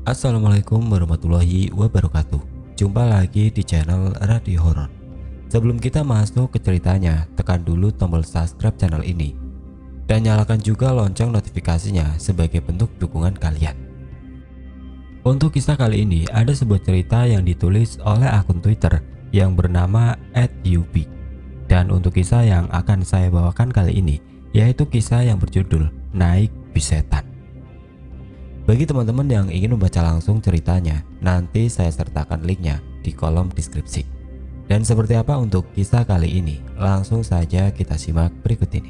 Assalamualaikum warahmatullahi wabarakatuh. Jumpa lagi di channel Radio Horor. Sebelum kita masuk ke ceritanya, tekan dulu tombol subscribe channel ini dan nyalakan juga lonceng notifikasinya sebagai bentuk dukungan kalian. Untuk kisah kali ini ada sebuah cerita yang ditulis oleh akun Twitter yang bernama @ub. Dan untuk kisah yang akan saya bawakan kali ini yaitu kisah yang berjudul Naik Bis Setan. Bagi teman-teman yang ingin membaca langsung ceritanya, nanti saya sertakan linknya di kolom deskripsi. Dan seperti apa untuk kisah kali ini? Langsung saja kita simak berikut ini.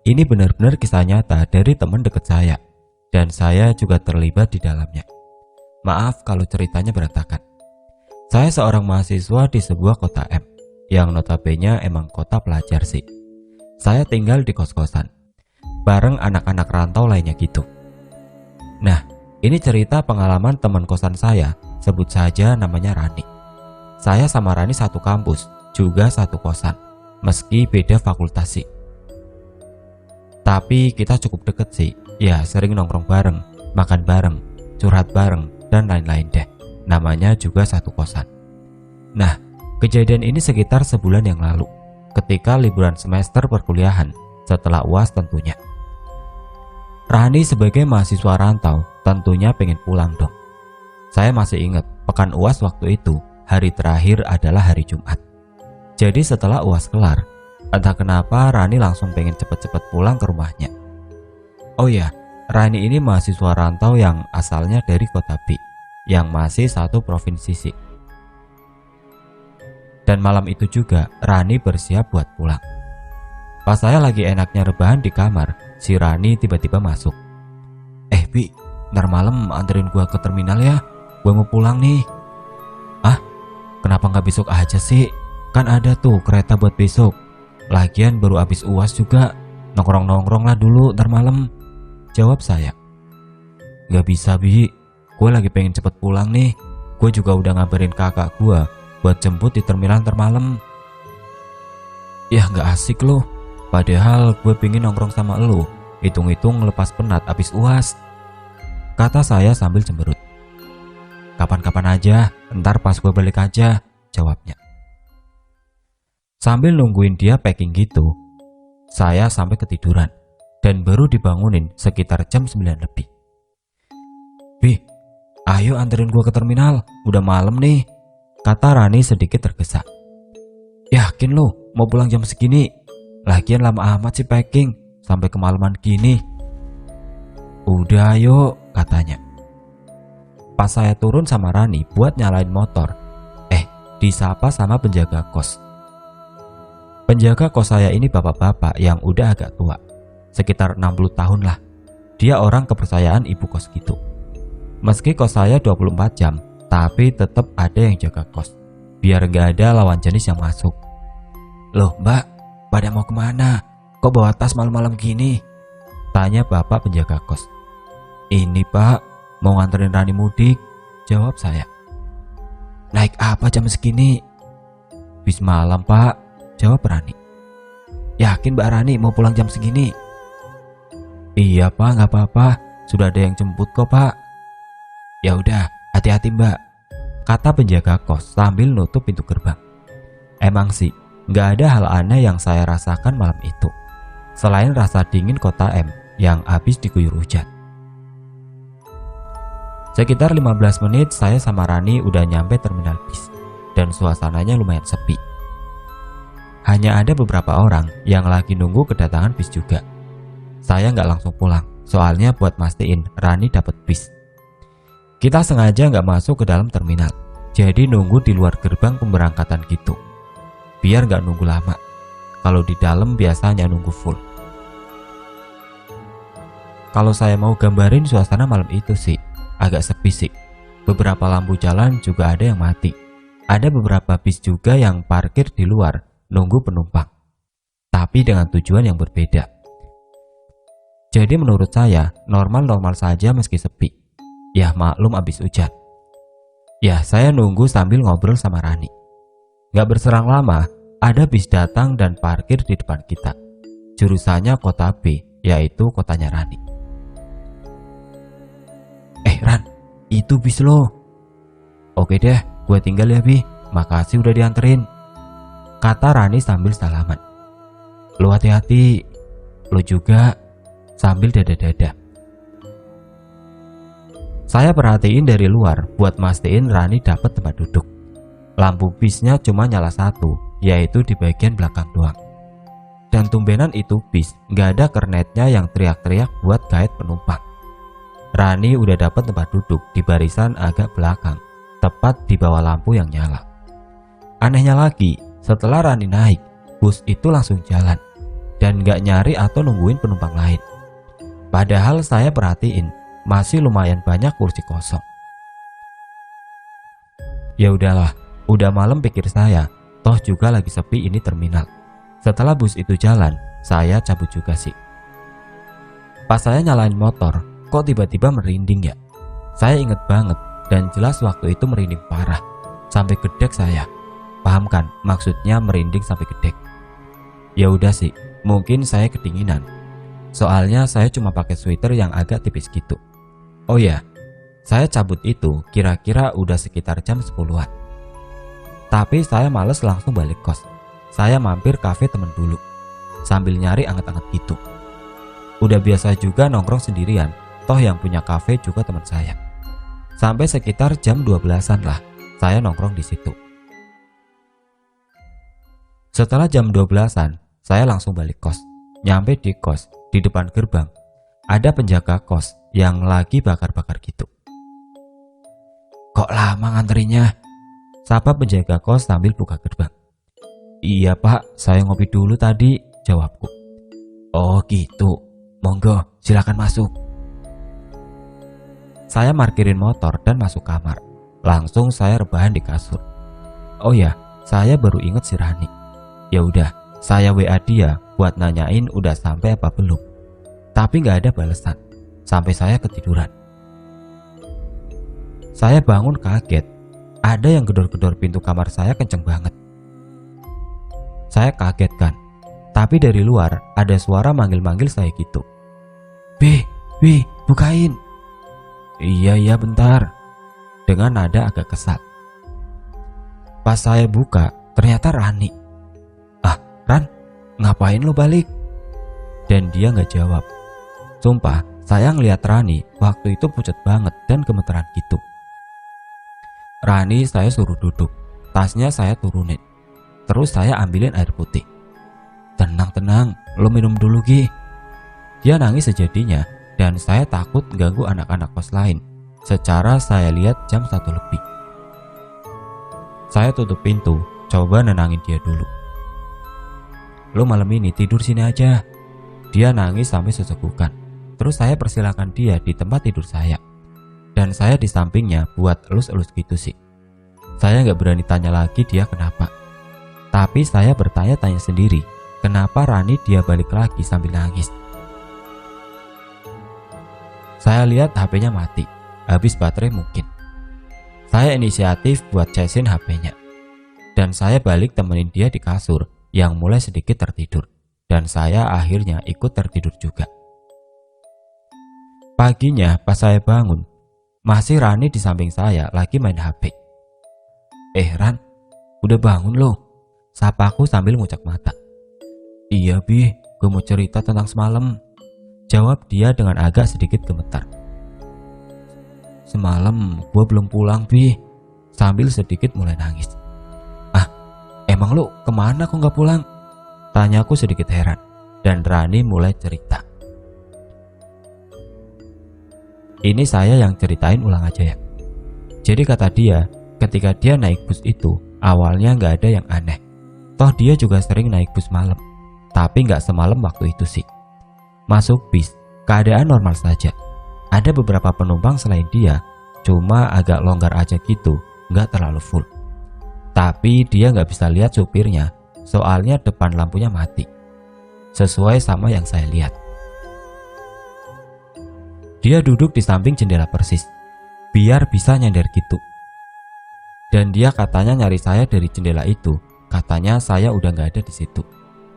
Ini benar-benar kisah nyata dari teman dekat saya, dan saya juga terlibat di dalamnya. Maaf kalau ceritanya berantakan. Saya seorang mahasiswa di sebuah kota M, yang notabene emang kota pelajar sih. Saya tinggal di kos-kosan bareng anak-anak rantau lainnya gitu. Nah, ini cerita pengalaman teman kosan saya, sebut saja namanya Rani. Saya sama Rani satu kampus, juga satu kosan, meski beda fakultas sih. Tapi kita cukup deket sih, ya sering nongkrong bareng, makan bareng, curhat bareng, dan lain-lain deh. Namanya juga satu kosan. Nah, kejadian ini sekitar sebulan yang lalu, ketika liburan semester perkuliahan, setelah UAS tentunya. Rani sebagai mahasiswa rantau tentunya pengen pulang dong. Saya masih ingat, pekan UAS waktu itu, hari terakhir adalah hari Jumat. Jadi setelah UAS kelar, entah kenapa Rani langsung pengen cepet-cepet pulang ke rumahnya. Oh ya, Rani ini mahasiswa rantau yang asalnya dari kota B, yang masih satu provinsi sih. Dan malam itu juga Rani bersiap buat pulang. Pas saya lagi enaknya rebahan di kamar, si Rani tiba-tiba masuk. Bi, ntar malam anterin gua ke terminal ya, gua mau pulang nih. Ah, kenapa nggak besok aja sih? Kan ada tuh kereta buat besok. Lagian baru habis UAS juga, nongkrong-nongkrong lah dulu ntar malam, jawab saya. Gak bisa Bi, gue lagi pengen cepet pulang nih. Gue juga udah ngabarin kakak gue buat jemput di terminal ntar malam. Yah gak asik loh, padahal gue pengen nongkrong sama lo, hitung-hitung lepas penat abis UAS, kata saya sambil cemberut. Kapan-kapan aja, ntar pas gue balik aja, jawabnya. Sambil nungguin dia packing gitu, saya sampai ketiduran dan baru dibangunin sekitar jam 9 lebih. Bi, ayo anterin gua ke terminal, udah malam nih, kata Rani sedikit tergesa. Yakin lo mau pulang jam segini? Lagian lama amat sih packing, sampai kemalaman gini. Udah ayo, katanya. Pas saya turun sama Rani buat nyalain motor, disapa sama penjaga kos. Penjaga kos saya ini bapak-bapak yang udah agak tua, sekitar 60 tahun lah. Dia orang kepercayaan ibu kos gitu. Meski kos saya 24 jam, tapi tetap ada yang jaga kos, biar gak ada lawan jenis yang masuk. Loh mbak, pada mau kemana? Kok bawa tas malam-malam gini? Tanya bapak penjaga kos. Ini pak, mau nganterin Rani mudik, jawab saya. Naik apa jam segini? Bis malam pak, jawab Rani. Yakin Mbak Rani mau pulang jam segini? Iya pak, nggak apa-apa, sudah ada yang jemput kok pak. Ya udah, hati-hati mbak, kata penjaga kos sambil nutup pintu gerbang. Emang sih, nggak ada hal aneh yang saya rasakan malam itu, selain rasa dingin kota M yang habis diguyur hujan. Sekitar 15 menit saya sama Rani udah nyampe terminal bis, dan suasananya lumayan sepi. Hanya ada beberapa orang yang lagi nunggu kedatangan bis juga. Saya nggak langsung pulang, soalnya buat mastiin Rani dapat bis. Kita sengaja nggak masuk ke dalam terminal, jadi nunggu di luar gerbang pemberangkatan gitu, biar nggak nunggu lama. Kalau di dalam biasanya nunggu full. Kalau saya mau gambarin suasana malam itu sih, agak sepi sih. Beberapa lampu jalan juga ada yang mati. Ada beberapa bis juga yang parkir di luar nunggu penumpang, tapi dengan tujuan yang berbeda. Jadi menurut saya normal-normal saja meski sepi. Ya maklum abis hujan. Ya saya nunggu sambil ngobrol sama Rani. Gak berserang lama, Ada bis datang dan parkir di depan kita. Jurusannya kota B, yaitu kotanya Rani. Ran, itu bis lo. Oke deh, gue tinggal ya Bi, makasih udah dianterin, kata Rani sambil salaman. Lo hati-hati, lo juga, sambil dada-dada. Saya perhatiin dari luar buat mastiin Rani dapat tempat duduk. Lampu bisnya cuma nyala satu, yaitu di bagian belakang doang. Dan tumbenan itu bis gak ada kernetnya yang teriak-teriak buat guide penumpang. Rani udah dapat tempat duduk di barisan agak belakang, tepat di bawah lampu yang nyala. Anehnya lagi, setelah Rani naik, bus itu langsung jalan dan gak nyari atau nungguin penumpang lain. Padahal saya perhatiin masih lumayan banyak kursi kosong. Ya udahlah, udah malam pikir saya, toh juga lagi sepi ini terminal. Setelah bus itu jalan, saya cabut juga sih. Pas saya nyalain motor, kok tiba-tiba merinding ya? Saya inget banget dan jelas waktu itu merinding parah, sampai gedek saya. Paham kan maksudnya merinding sampai gedek? Ya udah sih, mungkin saya kedinginan. Soalnya saya cuma pakai sweater yang agak tipis gitu. Oh ya, saya cabut itu kira-kira udah sekitar jam 10-an. Tapi saya males langsung balik kos. Saya mampir kafe temen dulu, sambil nyari anget-anget gitu. Udah biasa juga nongkrong sendirian, toh yang punya kafe juga teman saya. Sampai sekitar jam 12-an lah, saya nongkrong di situ. Setelah jam 12-an, saya langsung balik kos. Nyampe di kos, di depan gerbang, ada penjaga kos yang lagi bakar-bakar gitu. Kok lama nganterinnya? Sapa penjaga kos sambil buka gerbang. Iya pak, saya ngopi dulu tadi, jawabku. Oh gitu, monggo silakan masuk. Saya markirin motor dan masuk kamar. Langsung saya rebahan di kasur. Oh ya, saya baru inget si Rani. Ya udah, saya WA dia buat nanyain udah sampai apa belum. Tapi nggak ada balasan. Sampai saya ketiduran. Saya bangun kaget. Ada yang gedor-gedor pintu kamar saya kenceng banget. Saya kaget kan. Tapi dari luar ada suara manggil-manggil saya gitu. B, bukain. Iya bentar, dengan nada agak kesal. Pas saya buka, ternyata Rani. Ah, Ran, ngapain lo balik? Dan dia gak jawab. Sumpah, saya ngeliat Rani waktu itu pucat banget dan gemeteran gitu. Rani saya suruh duduk, tasnya saya turunin. Terus saya ambilin air putih. Tenang, lo minum dulu Gi. Dia nangis sejadinya. Dan saya takut ganggu anak-anak kos lain. Secara saya lihat jam 1 lebih. Saya tutup pintu, coba nenangin dia dulu. Lo malam ini tidur sini aja. Dia nangis sampai sesegukan. Terus saya persilakan dia di tempat tidur saya. Dan saya di sampingnya buat elus-elus gitu sih. Saya gak berani tanya lagi dia kenapa. Tapi saya bertanya-tanya sendiri, kenapa Rani dia balik lagi sambil nangis. Saya lihat HP-nya mati, habis baterai mungkin. Saya inisiatif buat casin HP-nya. Dan saya balik temenin dia di kasur yang mulai sedikit tertidur. Dan saya akhirnya ikut tertidur juga. Paginya pas saya bangun, masih Rani di samping saya lagi main HP. Ran, udah bangun lo? Sapaku sambil ngucak mata. Iya Bi, gue mau cerita tentang semalam, jawab dia dengan agak sedikit gemetar. Semalam gue belum pulang Bi, sambil sedikit mulai nangis. Ah, emang lu kemana kok gak pulang? Tanyaku sedikit heran. Dan Rani mulai cerita. Ini saya yang ceritain ulang aja ya. Jadi kata dia, ketika dia naik bus itu, awalnya gak ada yang aneh. Toh dia juga sering naik bus malam. Tapi gak semalam waktu itu sih. Masuk bis, keadaan normal saja. Ada beberapa penumpang selain dia, cuma agak longgar aja gitu, gak terlalu full. Tapi dia gak bisa lihat supirnya, soalnya depan lampunya mati. Sesuai sama yang saya lihat. Dia duduk di samping jendela persis, biar bisa nyender gitu. Dan dia katanya nyari saya dari jendela itu, Katanya saya udah nggak ada di situ.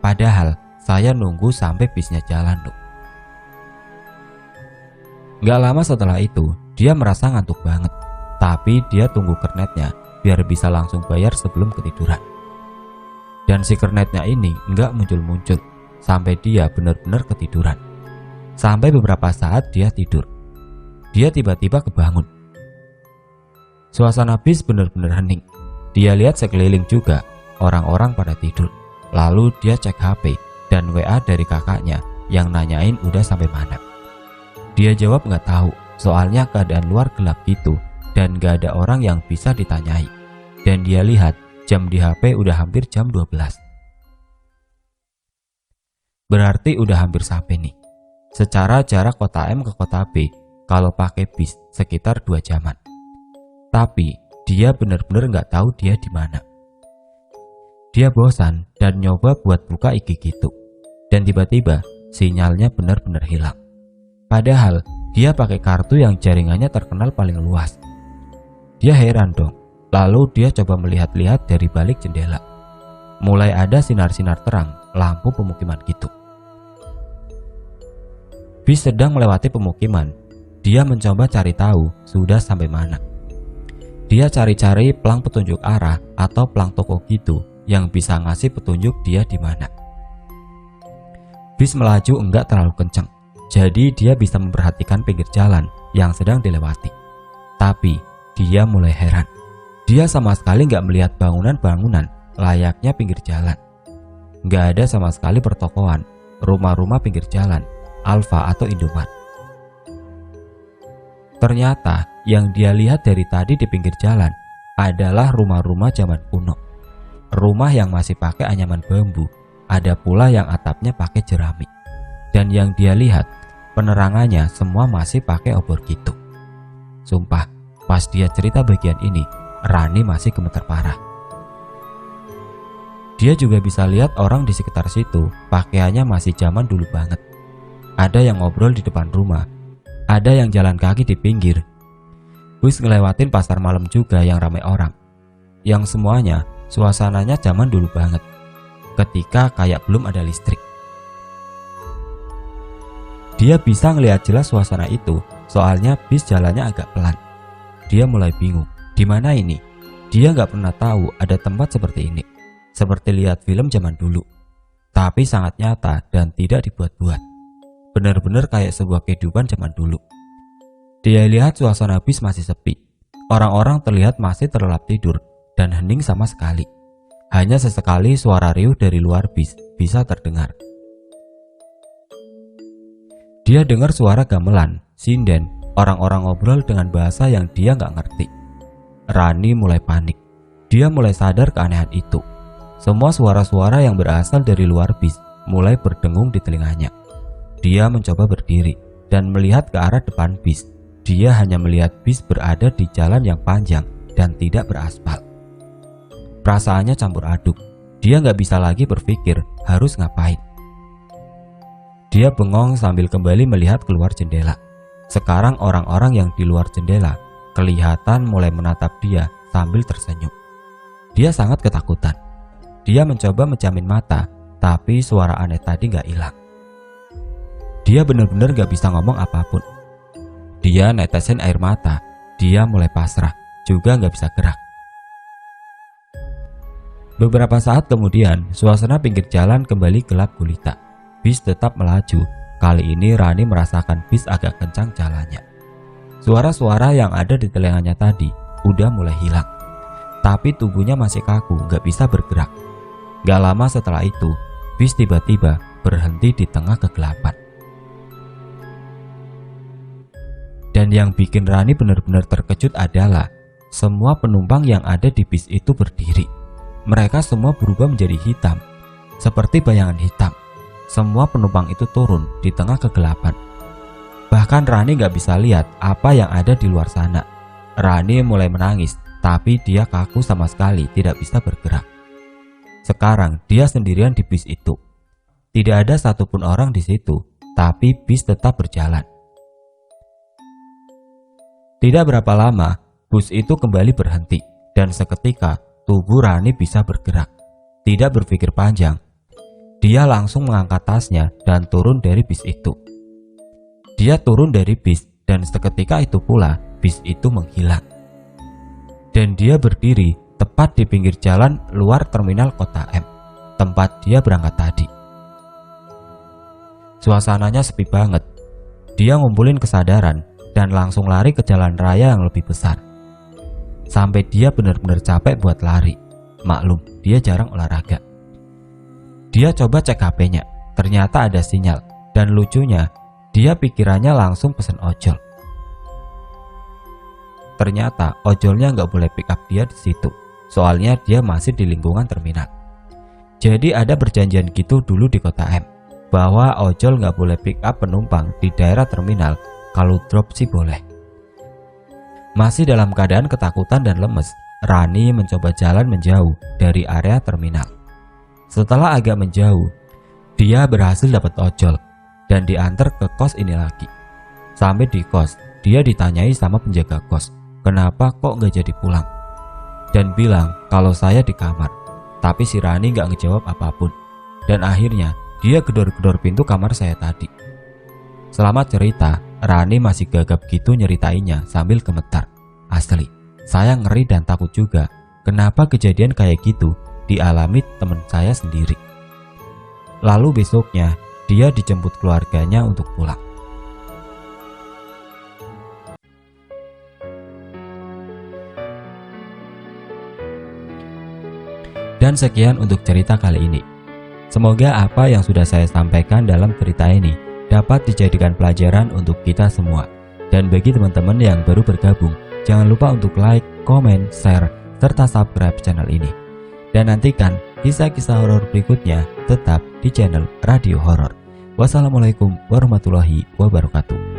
Padahal saya nunggu sampai bisnya jalan loh. Nggak lama setelah itu, dia merasa ngantuk banget. Tapi dia tunggu kernetnya biar bisa langsung bayar sebelum ketiduran. Dan si kernetnya ini nggak muncul-muncul sampai dia benar-benar ketiduran. Sampai beberapa saat dia tidur. Dia tiba-tiba kebangun. Suasana bis benar-benar hening. Dia lihat sekeliling juga, orang-orang pada tidur. Lalu dia cek HP dan WA dari kakaknya yang nanyain udah sampai mana. Dia jawab nggak tahu, soalnya keadaan luar gelap gitu dan nggak ada orang yang bisa ditanyai. Dan dia lihat jam di HP udah hampir jam 12. Berarti udah hampir sampai nih. Secara jarak kota M ke kota B kalau pakai bis sekitar 2 jaman. Tapi dia benar-benar nggak tahu dia di mana. Dia bosan dan nyoba buat buka IG gitu. Dan tiba-tiba sinyalnya benar-benar hilang. Padahal dia pakai kartu yang jaringannya terkenal paling luas. Dia heran dong. Lalu dia coba melihat-lihat dari balik jendela. Mulai ada sinar-sinar terang lampu pemukiman gitu. Bis sedang melewati pemukiman. Dia mencoba cari tahu sudah sampai mana. Dia cari-cari pelang petunjuk arah atau pelang toko gitu yang bisa ngasih petunjuk dia di mana. Bis melaju enggak terlalu kencang, jadi dia bisa memperhatikan pinggir jalan yang sedang dilewati. Tapi dia mulai heran. Dia sama sekali nggak melihat bangunan-bangunan layaknya pinggir jalan. Nggak ada sama sekali pertokoan, rumah-rumah pinggir jalan, Alfa atau Indomaret. Ternyata yang dia lihat dari tadi di pinggir jalan adalah rumah-rumah zaman kuno. Rumah yang masih pakai anyaman bambu, ada pula yang atapnya pakai jerami. Dan yang dia lihat, penerangannya semua masih pakai obor gitu. Sumpah, pas dia cerita bagian ini, Rani masih gemeter parah. Dia juga bisa lihat orang di sekitar situ, pakaiannya masih zaman dulu banget. Ada yang ngobrol di depan rumah, ada yang jalan kaki di pinggir. Bus ngelewatin pasar malam juga yang ramai orang. Yang semuanya suasananya zaman dulu banget, ketika kayak belum ada listrik. Dia bisa ngelihat jelas suasana itu, soalnya bis jalannya agak pelan. Dia mulai bingung, di mana ini? Dia nggak pernah tahu ada tempat seperti ini, seperti lihat film zaman dulu, tapi sangat nyata dan tidak dibuat-buat. Benar-benar kayak sebuah kehidupan zaman dulu. Dia lihat suasana bis masih sepi. Orang-orang terlihat masih terlelap tidur dan hening sama sekali. Hanya sesekali suara riuh dari luar bis bisa terdengar. Dia dengar suara gamelan, sinden, orang-orang ngobrol dengan bahasa yang dia nggak ngerti. Rani mulai panik. Dia mulai sadar keanehan itu. Semua suara-suara yang berasal dari luar bis mulai berdengung di telinganya. Dia mencoba berdiri dan melihat ke arah depan bis. Dia hanya melihat bis berada di jalan yang panjang dan tidak beraspal. Perasaannya campur aduk. Dia nggak bisa lagi berpikir harus ngapain. Dia bengong sambil kembali melihat keluar jendela. Sekarang orang-orang yang di luar jendela kelihatan mulai menatap dia sambil tersenyum. Dia sangat ketakutan. Dia mencoba menjamin mata, tapi suara aneh tadi nggak hilang. Dia benar-benar gak bisa ngomong apapun. Dia netesin air mata. Dia mulai pasrah, juga gak bisa gerak. Beberapa saat kemudian, suasana pinggir jalan kembali gelap gulita. Bis tetap melaju. Kali ini Rani merasakan bis agak kencang jalannya. Suara-suara yang ada di telinganya tadi udah mulai hilang. Tapi tubuhnya masih kaku, gak bisa bergerak. Gak lama setelah itu, bis tiba-tiba berhenti di tengah kegelapan. Dan yang bikin Rani benar-benar terkejut adalah semua penumpang yang ada di bis itu berdiri. Mereka semua berubah menjadi hitam, seperti bayangan hitam. Semua penumpang itu turun di tengah kegelapan. Bahkan Rani gak bisa lihat apa yang ada di luar sana. Rani mulai menangis, tapi dia kaku sama sekali tidak bisa bergerak. Sekarang dia sendirian di bis itu. Tidak ada satupun orang di situ, tapi bis tetap berjalan. Tidak berapa lama, bus itu kembali berhenti dan seketika tubuh Rani bisa bergerak. Tidak berpikir panjang, dia langsung mengangkat tasnya dan turun dari bis itu. Dia turun dari bis dan seketika itu pula bis itu menghilang. Dan dia berdiri tepat di pinggir jalan luar terminal Kota M, tempat dia berangkat tadi. Suasananya sepi banget. Dia ngumpulin kesadaran dan langsung lari ke jalan raya yang lebih besar. Sampai dia benar-benar capek buat lari. Maklum, dia jarang olahraga. Dia coba cek HP-nya, ternyata ada sinyal. Dan lucunya, dia pikirannya langsung pesen ojol. Ternyata ojolnya nggak boleh pick up dia di situ, soalnya dia masih di lingkungan terminal. Jadi ada perjanjian gitu dulu di Kota M, bahwa ojol nggak boleh pick up penumpang di daerah terminal, kalau drop sih boleh. Masih dalam keadaan ketakutan dan lemes, Rani mencoba jalan menjauh dari area terminal. Setelah agak menjauh, dia berhasil dapat ojol dan diantar ke kos ini lagi. Sampai di kos, dia ditanyai sama penjaga kos, kenapa kok nggak jadi pulang? Dan bilang kalau saya di kamar. Tapi si Rani nggak ngejawab apapun. Dan akhirnya dia gedor-gedor pintu kamar saya tadi. Selama cerita, Rani masih gagap gitu nyeritainnya sambil gemetar. Asli, saya ngeri dan takut juga. Kenapa kejadian kayak gitu dialami teman saya sendiri. Lalu besoknya dia dijemput keluarganya untuk pulang. Dan sekian untuk cerita kali ini. Semoga apa yang sudah saya sampaikan dalam cerita ini dapat dijadikan pelajaran untuk kita semua. Dan bagi teman-teman yang baru bergabung, jangan lupa untuk like, komen, share, serta subscribe channel ini. Dan nantikan kisah-kisah horor berikutnya tetap di channel Radio Horor. Wassalamualaikum warahmatullahi wabarakatuh.